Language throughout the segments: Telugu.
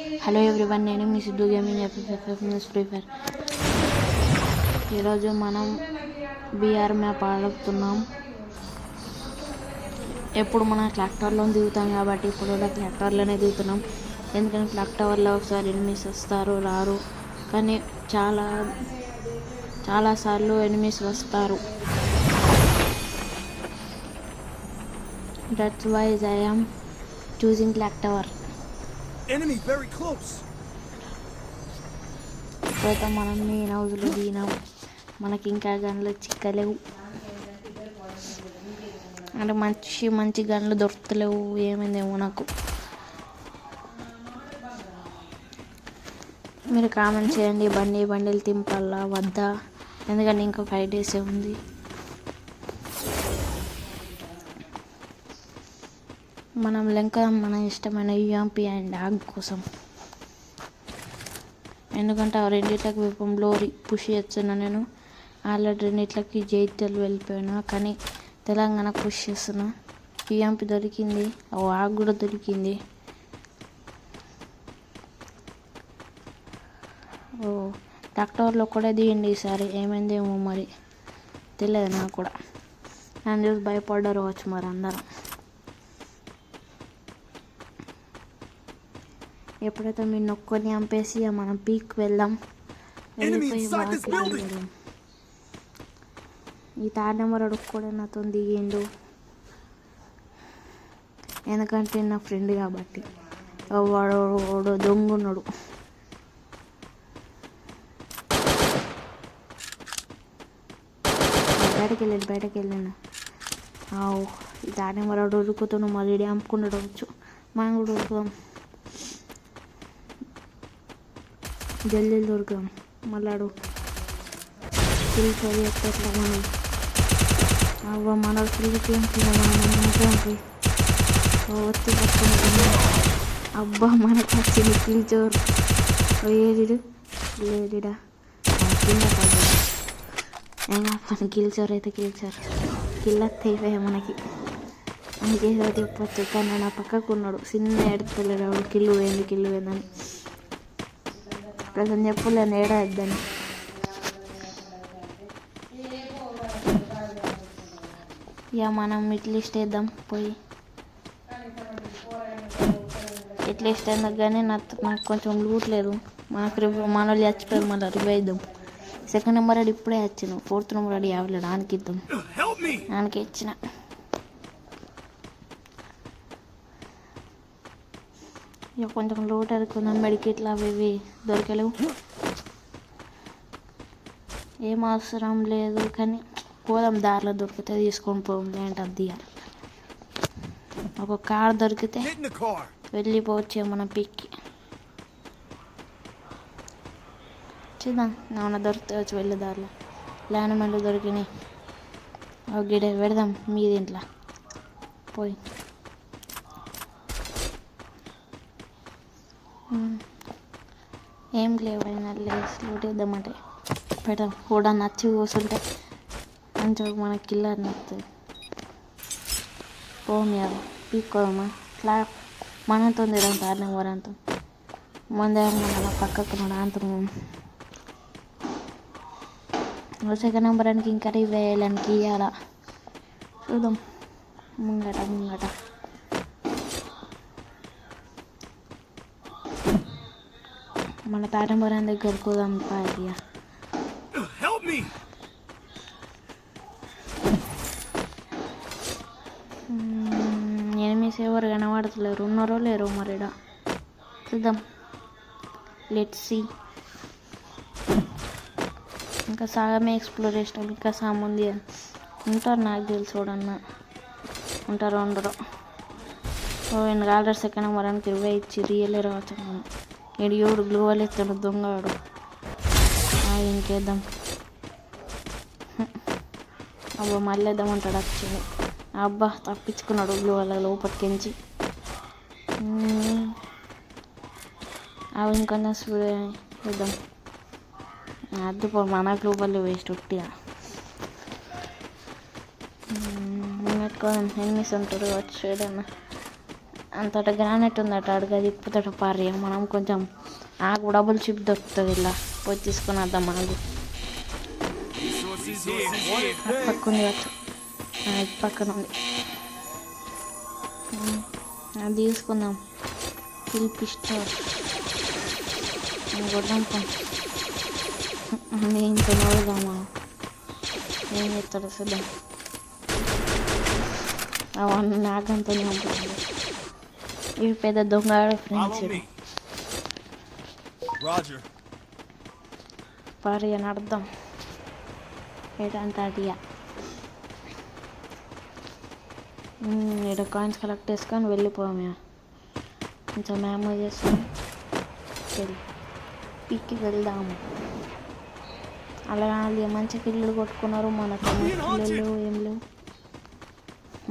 హలో ఎవ్రీవన్, నేను మీ Siddhu gaming FF free fire. ఈరోజు మనం బీఆర్ మ్యాప్ ఆడుతున్నాం. ఎప్పుడు మనం క్లాక్ టవర్లో దిగుతాం కాబట్టి ఇప్పుడు కూడా క్లాక్ టవర్లోనే దిగుతున్నాం. ఎందుకంటే క్లాక్ టవర్లో ఒకసారి ఎనిమిస్ వస్తారు రారు, కానీ చాలాసార్లు ఎనిమిస్ వస్తారు. That's why I am choosing clock tower. Enemy very close. ఇప్పుడైతే మనం మెయిన్ హౌస్లో దిగినాం. మనకి ఇంకా గన్లు చిక్కలేవు, అంటే మంచి గన్లు దొరుకుతలేవు. ఏమైందేమో నాకు. మీరు కామెంట్ చేయండి, బండిలు తింపాలా వద్దా, ఎందుకంటే ఇంకా 5 days ఉంది. మనం మన ఇష్టమైన యూఎంపీ అండ్ ఆగ్ కోసం, ఎందుకంటే ఆ రెండిట్లకి విపంలో పుష్ చేస్తున్నా. నేను ఆల్రెడీ రెండిట్లకి జైత్యాలు వెళ్ళిపోయినా, కానీ తెలంగాణ పుష్ చేస్తున్నా. యూఎంపీ దొరికింది, ఆగ్ కూడా దొరికింది. డాక్టర్లో కూడా దిగింది ఈసారి. ఏమైందేమో మరి తెలియదు నాకు కూడా. నన్ను చూసి భయపడ్డారు వచ్చు మరి అందరం. ఎప్పుడైతే మీరు నొక్కొని చంపేసి మనం పీక్ వెళ్దాం. వెళ్ళిపోయి ఈ 3rd నెంబర్ అడుగు కూడా నాతో దిగిండు, ఎందుకంటే నా ఫ్రెండ్ కాబట్టి. వాడు దొంగున్నాడు. బయటకు వెళ్ళాను. ఈ 3rd నెంబర్ వాడు ఉరుకుతున్నాడు, మళ్ళీ అమ్ముకున్నాడు వచ్చు. మనం కూడా ఉరుకుదాం, జల్దీ దొరకం. మళ్ళాడు ఫుల్ చదివి ఎట్లా మనం మన ఫుల్కి వచ్చి పట్టుకుంటున్నా. అబ్బా మనకు వచ్చింది కిల్ చోర్. ఏడిడు లేడిడా కింద పడ్డా. ఏమో పని కిల్ చోర్ అయితే కిల్ అయిపోయా మనకి. అందుకే చెప్పచ్చు, కానీ నా పక్కకు ఉన్నాడు. చిన్న ఎడతలేడు కిల్లు పోయిందని. ప్రజలు చెప్పలేను ఏడాద్దని. ఇక మనం ఇట్లీస్ట్ వేద్దాం పోయి. ఇట్లీస్ట్ వేద్దాం, కానీ నాకు కొంచెం లూట్ లేదు. మనోళ్ళు చచ్చిపోయారు, మళ్ళీ రివైద్దాం. 2nd నెంబర్ అడి ఇప్పుడే వచ్చిన, 4th నెంబర్ అడి యావలేడు. ఆనికి ఇద్దాం, ఆనికి ఇచ్చిన. ఇక కొంచెం లోటు అనుకుందాం. మెడికెట్లు అవి ఇవి దొరకలేవు, ఏం అవసరం లేదు, కానీ పోదాం. దారిలో దొరికితే తీసుకొని పోదాం, లేదంటే అది తీయాలి. ఒక కార్ దొరికితే వెళ్ళిపోవచ్చు మన పిక్కి. చూద్దాం, ఏమన్నా దొరికితే వచ్చి వెళ్ళే దారిలో. ల్యాండ్మెన్లు దొరికినాయి, గిడ పెడదాం మీ దీంట్లో పోయి. ఏం లేవైనా లూట్ వేద్దామంటే పెడదాం. కూడా నచ్చి కూర్చుంటే మంచిగా మన కిల్లర్ నచ్చుతుంది. పోనీ అది పీక్కోదమ్మా. ఇట్లా మనతో తిరగం 3rd నెంబర్ అంతా ముందే మన పక్కకు మన అంతం. 2nd నెంబర్ అని ఇంకా వేయాలనికి ఇవ్వాలా. చూద్దాం ముంగట. మన 3rd నెంబర్ అని దగ్గర పోదాం. పార్టీయా ఎనిమిస్ ఎవరు కనబడతలేరు, ఉన్నారో లేరో మరిడా. చూద్దాం, లెట్స్ సీ. ఇంకా సగమే ఎక్స్ప్లోరేషన్, ఇంకా సగం ఉంది. ఉంటారు నాకు తెలిసి చూడన్నా, ఉంటారో ఉండరో. ఎందుకు ఆల్రెడీ 2nd నెంబర్ అని 20 ఇచ్చి రియల్లే రావచ్చు. ఏడు గ్లోవల్ ఎత్తాడు దొంగవాడు. ఇంకేద్దాం. అబ్బా మళ్ళీ వేద్దామంటాడు వచ్చింది. అబ్బా తప్పించుకున్నాడు గ్లోవల్ లోపలికించి. అవి ఇంకొంచెం స్పీడ్ వేద్దాం. అద్దుపో మన గ్లోబల్ వేస్ట్ ఉట్టిగా. పెట్టుకోదాం. ఎనిమిస్ ఉంటారు వచ్చేదన్నా. అంతట గ్రానైట్ ఉందట అడుగు తిప్పుతాడు పారి మనం కొంచెం ఆకు డబుల్ షిప్ దొరుకుతుంది ఇలా పోయి తీసుకొని వద్దాం ఆగు Resources here. అటు పక్క ఉంది అటు ఇటు పక్కన ఉంది అది తీసుకుందాం కిల్ పిస్టల్ కొద్దాం నేను తినవుదామా ఏం చేస్తాడు చూద్దాం అవన్నీ నాకంతనే ఉంటుంది ఇవి పెద్ద దొంగ ఫ్రెండ్స్ Follow me. Roger. పారి అని అర్థం ఏంటంటే అడియా ఇక్కడ కాయిన్స్ కలెక్ట్ చేసుకొని వెళ్ళిపోయాము కొంచెం మ్యామో చేసుకొని పిక్కి వెళ్దాము అలా వాళ్ళు మంచి కిల్లులు కొట్టుకున్నారు మనకు కిల్లులు ఏం లేవు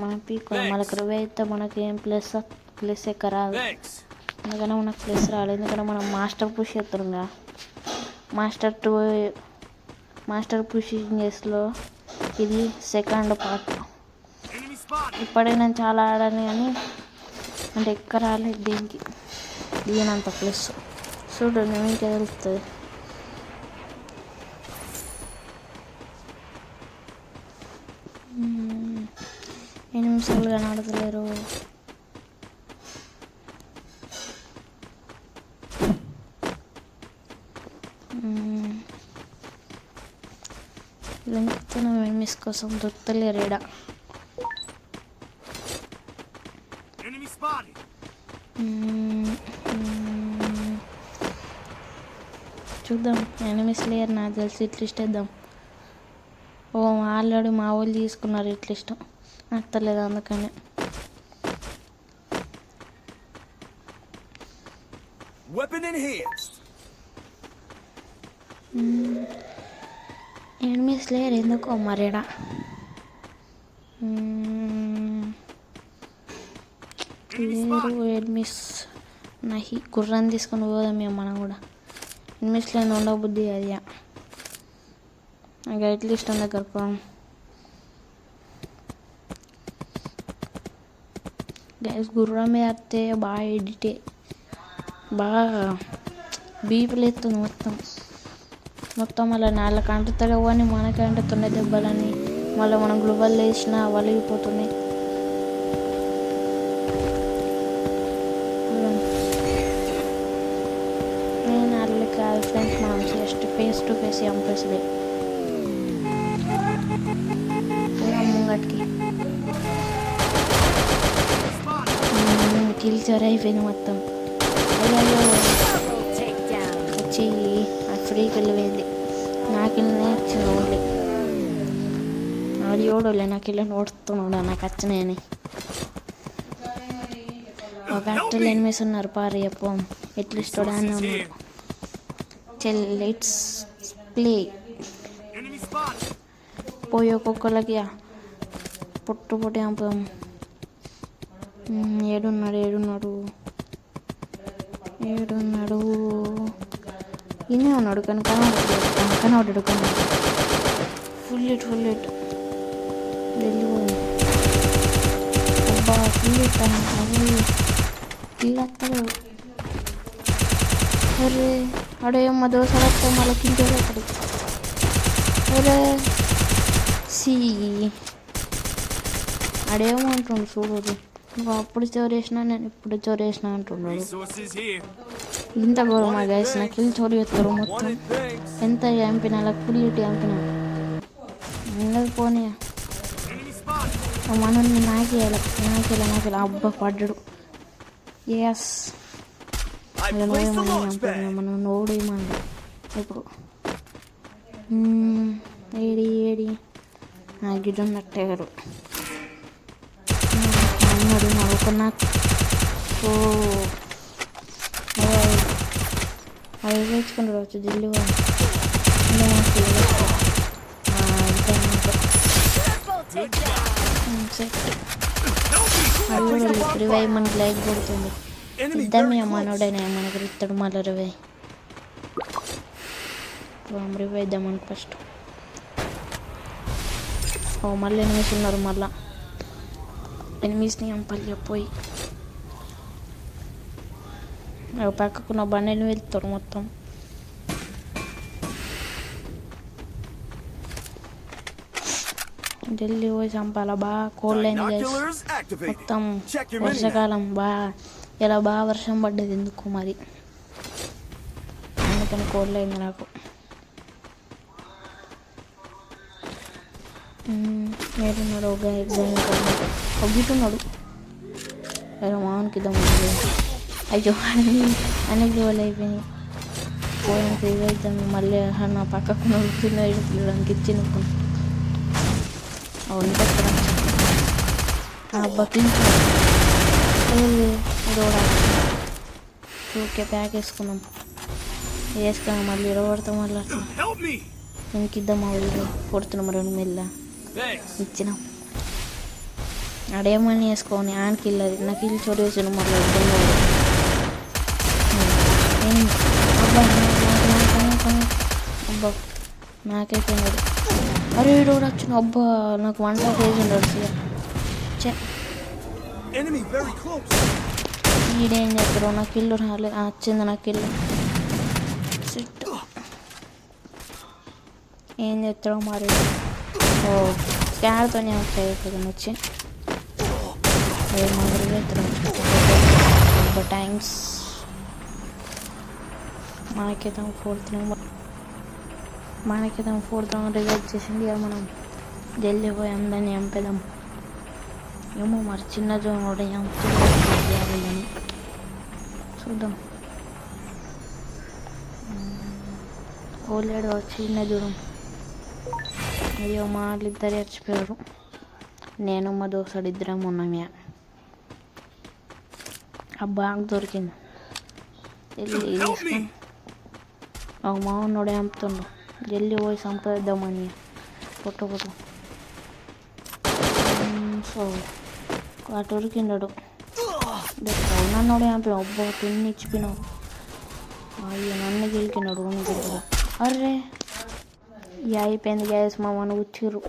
మనం పీక్ మనకు రివే అయితే మనకి ఏం ప్లస్ ఎక్క రాదు Thanks. అందుకనే మనకు ప్లస్ రాలేదు ఎందుకంటే మనం మాస్టర్ పుష్ చేస్తున్నాం మాస్టర్ పుషింగ్ చేస్లో ఇది సెకండ్ పార్ట్ Enemy spotted. ఇప్పుడే నేను చాలా ఆడాను కానీ అంటే ఎక్క రాలేదు దీనికి దీనంత ప్లస్ చూడు నేను ఇంకా తెలుస్తుంది నిమిషాలు కనబడతలేరు వెంకుతున్న మిస్ కోసం దొరుకుతలేరు ఈడ Enemy spotted. చూద్దాం ఎనిమిస్ లేరు నాకు తెలిసి ఇట్లిస్ట్ వేద్దాం ఓ ఆల్రెడీ మా వాళ్ళు తీసుకున్నారు ఇట్లిస్ట్ అత్తలేదు అందుకని Weapon enhanced. ఎనిమిస్ లేరు ఎందుకో మరేడా లేరు ఎనిమిస్ నహి గుర్రాన్ని తీసుకొని పోదాం మేము మనం కూడా ఎనిమిస్ లేని ఉండబుద్ధి అది నాకు ఎట్లిస్ట్ దగ్గర పోదాం గైస్ గుర్రం మీద వస్తే బాగా ఎడిటే బాగా బీపులు ఎత్తుంది మొత్తం మళ్ళీ నాళ్ళకి అంటుతలేవు అని మనకి అంటుతున్నాయి దెబ్బలని మళ్ళీ మనం గ్లోబల్ వేసినా వలిగిపోతున్నాయి నేను అట్లా కాదు ఫ్రెండ్స్ మనం జస్ట్ ఫేస్ టు ఫేస్ చంపేసలే ముంగటికి కిల్చర్ అయిపోయింది మొత్తం వచ్చి ఆ ఫ్రీకి వెళ్ళిపోయింది నాకు ఇల్లనే వచ్చింది ఓన్లీ అది ఓడలే నాకు ఇల్లు ఓడుతున్నాడు నాకు వచ్చినాయని ఒక ఫ్యాక్టరీలో ఎనిమిస్ ఉన్నారు పారి చెప్పు ఎట్లిస్ట్ అని ఉన్నారు లెట్స్ ప్లే Enemy spotted. పోయి ఒక్కొక్కరికి పొట్టు పొట్టి చంపుదాం ఏడున్నాడు ఇన్నే ఉన్నాడు కానీ కనబడ్డాడు ఫుల్ ఇట్ వెళ్ళిపోయింది అబ్బా ఫుల్ ఇట్ ఇల్లు వస్తాడు అరే అడేమ్మ దోశ వస్తాం మళ్ళీ కింద అక్కడి అరే సి అడేమో అంటుండు చూడు నువ్వు అప్పుడు చోరేసినా నేను ఇప్పుడు చోరేసినా అంటున్నాడు Resources here. ఇంత గౌరవ గైస్ నాకు కిల్ చోరీ ఎత్తారు మొత్తం Wanted things. ఎంత చంపినా అలా ఫుల్ ఇటు చంపినా ఉండదు పోనీ Enemy spotted. మనల్ని నాకేలా అబ్బా పడ్డాడు yes I placed the launch pad. మనం నోడేమన్నా ఇప్పుడు ఏడి గిడ్డ ఉన్నట్టారు అన్నాడు నవ్వుకున్నా ఓ అవి వేసుకున్నాడు వచ్చు దిల్లుగా రివైవ్ మనకి లైక్ కొడుతుంది Enemy ఇద్దరు very మనోడైనా మనకు ఇస్తాడు మళ్ళీ రివైవ్ రివైవ్ ఇద్దాం మనకు ఫస్ట్ మళ్ళీ ఎనిమిస్ ఉన్నారు మళ్ళా ఎనిమిస్ని చంపాలి పోయి పక్కకున్న బండిని వెళ్తాడు మొత్తం. జల్దీ పోయి చంపాలా. బాగా కోల్డ్ అయింది గైస్, Binoculars activated. మొత్తం Check your mini map. వర్షాకాలం. ఇలా బాగా వర్షం పడ్డది ఎందుకు మరి, అందుకని కోల్డ్ అయింది నాకు. ఏడున్నాడు ఒక ఒగ్గిటున్నాడు. మామూలుకి దమ్ము. అయ్యో అన్ని వాళ్ళు అయిపోయినాయి. పోయిన సేవ్ అవుతాం మళ్ళీ. నా పక్కకు నడుపుతున్న పిల్లడానికి ఇచ్చిన అబ్బా ఓకే ప్యాక్ వేసుకున్నాం. మళ్ళీ ఇరవడతాం. మళ్ళీ అట్లా Help me. ఇంకిద్దాం. కొడుతున్నాం 2 మెల్ల Thanks. ఇచ్చినాం. ఆడేమని వేసుకోని ఆయనకి వెళ్ళదు. నాకు ఇల్లు చోటు వేసాను. మళ్ళీ అబ్బా నాకైపోయినాడు. అరే వీడు కూడా వచ్చిన. అబ్బా నాకు 1 shot వేసి ఉండడు. Enemy very close. ఈడేం చేస్తారో. నాకు ఇల్లు రాలేదు. వచ్చింది నాకు ఇల్లు. ఏం చేస్తాడో మరి. ఓ స్కాడ్తోనే వచ్చాయి వచ్చి థ్యాంక్స్. మనకైతే 4th రౌండ్ రిజల్ట్ చేసింది. ఇక మనం జల్దీ పోయి అందరినీ చంపేద్దాం. ఏమో మరి చిన్న జోన్ కూడా చంపుతుందని చూద్దాం. ఓలేడు చిన్న జోడం. అయ్యో మా వాళ్ళు ఇద్దరు చచ్చిపోయారు. నేను మా దోస్తుడు ఇద్దరం ఉన్నామే. ఆ బాగా దొరికింది. మా ఉన్నోడే చంపుతుండు. జల్దీ పోయి చంపేద్దామని పొట్టు సో అటు ఉరికిండాడు. నన్నోడే చంపిన. అబ్బా తిన్ని ఇచ్చిపోయినావు. అయ్యో నన్ను గెలికినాడు. అర్రే ఇక అయిపోయింది గ్యాస్. మా మన ఉచ్చిర్రు.